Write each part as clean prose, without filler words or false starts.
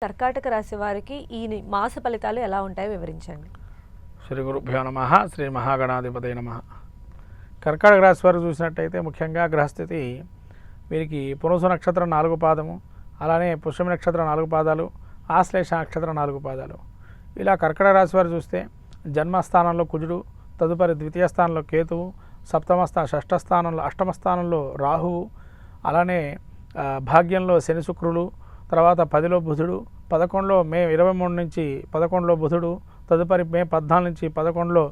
కర్కాటక రాశి వారికి ఈ మాస ఫలితాలు ఎలా ఉంటాయో వివరించండి. శ్రీ గురుభ్యో నమః. శ్రీ మహాగణాధిపతయ నమః. కర్కాటక రాశి వారు చూసినట్టయితే ముఖ్యంగా గ్రహస్థితి వీరికి పునస నక్షత్రం 4 పాదము, అలానే పుష్యమి నక్షత్రం 4 పాదాలు, ఆశ్లేష నక్షత్రం 4 పాదాలు. ఇలా కర్కాటక రాశి వారు చూస్తే జన్మస్థానంలో కుజుడు, తదుపరి ద్వితీయ స్థానంలో కేతువు, షష్ఠ స్థానంలో అష్టమ స్థానంలో రాహువు, అలానే భాగ్యంలో శని శుక్రులు, తర్వాత 10లో బుధుడు, 11లో మే 23 నుంచి 11లో బుధుడు, తదుపరి మే 14 నుంచి 11లో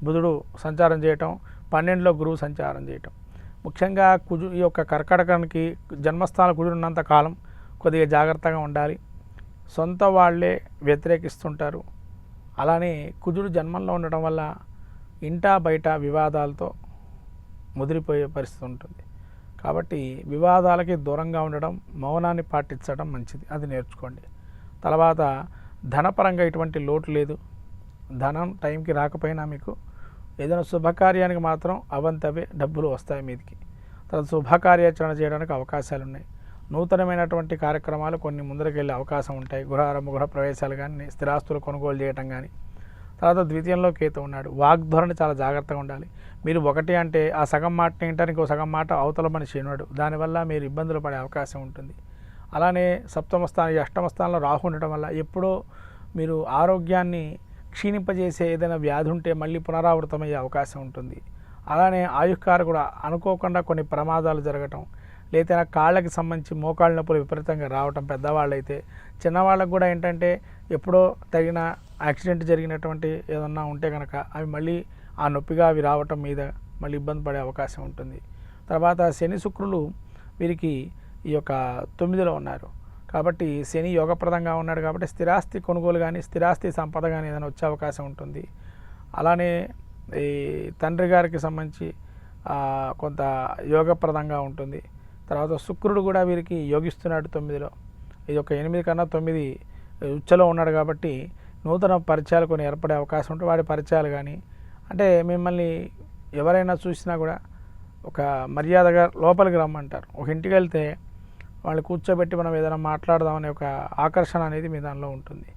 బుధుడు సంచారం చేయటం, 12లో గురువు సంచారం చేయటం. ముఖ్యంగా ఈ యొక్క కర్కాటకానికి జన్మస్థానం కుజుడు ఉన్నంత కాలం కొద్దిగా జాగ్రత్తగా ఉండాలి. సొంత వాళ్ళే వ్యతిరేకిస్తుంటారు. అలానే కుజుడు జన్మంలో ఉండటం వల్ల ఇంటా బయట వివాదాలతో ముదిరిపోయే పరిస్థితి ఉంటుంది. కాబట్టి వివాదాలకి దూరంగా ఉండడం, మౌనాన్ని పాటించడం మంచిది. అది నేర్చుకోండి. తర్వాత ధనపరంగా ఎటువంటి లోటు లేదు. ధనం టైంకి రాకపోయినా మీకు ఏదైనా శుభకార్యానికి మాత్రం అవంతవే డబ్బులు వస్తాయి మీదికి. తర్వాత శుభకార్యాచరణ చేయడానికి అవకాశాలు ఉన్నాయి. నూతనమైనటువంటి కార్యక్రమాలు కొన్ని ముందరికి వెళ్ళే అవకాశం ఉంటాయి. గృహ ప్రవేశాలు కానీ, స్థిరాస్తులు కొనుగోలు చేయడం కానీ. తర్వాత ద్వితీయంలో కేతు ఉన్నాడు. వాగ్ధోరణి చాలా జాగ్రత్తగా ఉండాలి. మీరు ఒకటి అంటే ఆ సగం మాటని వింటానికి ఇంకో సగం మాట అవతల మనిషి వినడు. దానివల్ల మీరు ఇబ్బందులు పడే అవకాశం ఉంటుంది. అలానే అష్టమ స్థానంలో రాహు ఉండటం వల్ల ఎప్పుడో మీరు ఆరోగ్యాన్ని క్షీణింపజేసే ఏదైనా వ్యాధి ఉంటే మళ్ళీ పునరావృతమయ్యే అవకాశం ఉంటుంది. అలానే ఆయుష్కారు కూడా అనుకోకుండా కొన్ని ప్రమాదాలు జరగటం, లేదా కాళ్ళకి సంబంధించి మోకాళ్ళ నొప్పులు విపరీతంగా రావటం పెద్దవాళ్ళైతే. చిన్నవాళ్ళకు కూడా ఏంటంటే ఎప్పుడో తగిన యాక్సిడెంట్ జరిగినటువంటి ఏదన్నా ఉంటే కనుక అవి మళ్ళీ ఆ నొప్పిగా అవి రావటం మీద మళ్ళీ ఇబ్బంది పడే అవకాశం ఉంటుంది. తర్వాత శని శుక్రులు వీరికి ఈ యొక్క 9లో ఉన్నారు. కాబట్టి శని యోగప్రదంగా ఉన్నాడు. కాబట్టి స్థిరాస్తి కొనుగోలు కానీ, స్థిరాస్తి సంపద కానీ ఏదైనా వచ్చే అవకాశం ఉంటుంది. అలానే ఈ తండ్రి గారికి సంబంధించి కొంత యోగప్రదంగా ఉంటుంది. తర్వాత శుక్రుడు కూడా వీరికి యోగిస్తున్నాడు 9లో. ఇది ఒక 8 కన్నా 9 ఉచ్చలో ఉన్నాడు. కాబట్టి నూతన పరిచయాలు కొన్ని ఏర్పడే అవకాశం ఉంటుంది. వాడి పరిచయాలు కానీ అంటే మిమ్మల్ని ఎవరైనా చూసినా కూడా ఒక మర్యాదగా లోపలికి రమ్మంటారు. ఒక ఇంటికి వెళ్తే వాళ్ళు కూర్చోబెట్టి మనం ఏదైనా మాట్లాడదామనే ఒక ఆకర్షణ అనేది మీ దానిలో ఉంటుంది.